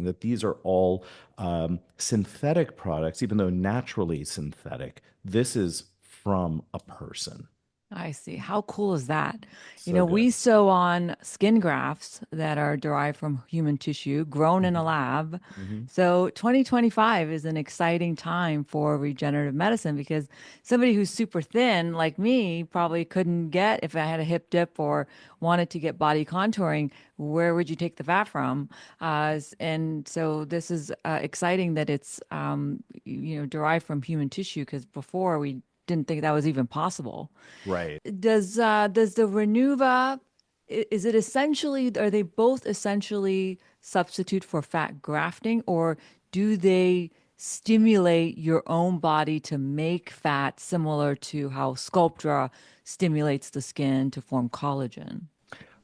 that these are all synthetic products, even though naturally synthetic. This is from a person. I see. How cool is that? So good. We sew on skin grafts that are derived from human tissue grown in a Hmm. lab. Hmm. So 2025 is an exciting time for regenerative medicine because somebody who's super thin, like me, probably couldn't get, if I had a hip dip or wanted to get body contouring, where would you take the fat from? And so this is exciting that it's, derived from human tissue because before we didn't think that was even possible. Right. Does the Renuva, is it essentially, are they both essentially substitute for fat grafting, or do they stimulate your own body to make fat similar to how Sculptra stimulates the skin to form collagen?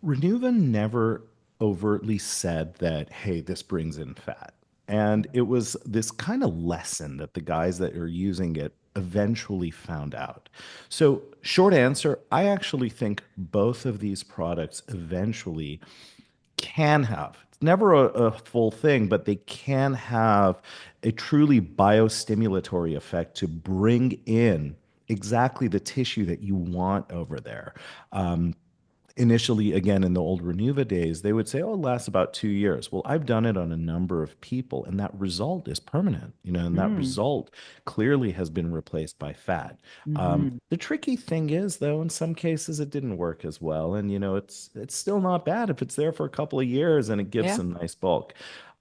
Renuva never overtly said that, hey, this brings in fat. And it was this kind of lesson that the guys that are using it eventually found out. So, short answer, I actually think both of these products eventually can have. It's never a full thing, but they can have a truly biostimulatory effect to bring in exactly the tissue that you want over there. Initially, again, in the old Renuva days, they would say, oh, it lasts about 2 years. Well, I've done it on a number of people, and that result is permanent, and that Mm. result clearly has been replaced by fat. Hmm. The tricky thing is, though, in some cases it didn't work as well, and it's still not bad if it's there for a couple of years and it gives Yeah. some nice bulk.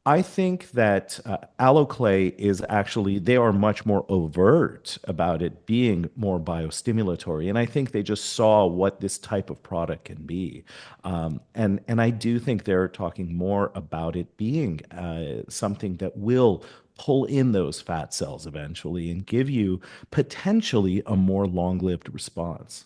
I think that Alloclay is actually, they are much more overt about it being more biostimulatory. And I think they just saw what this type of product can be. And I do think they're talking more about it being something that will pull in those fat cells eventually and give you potentially a more long lived response.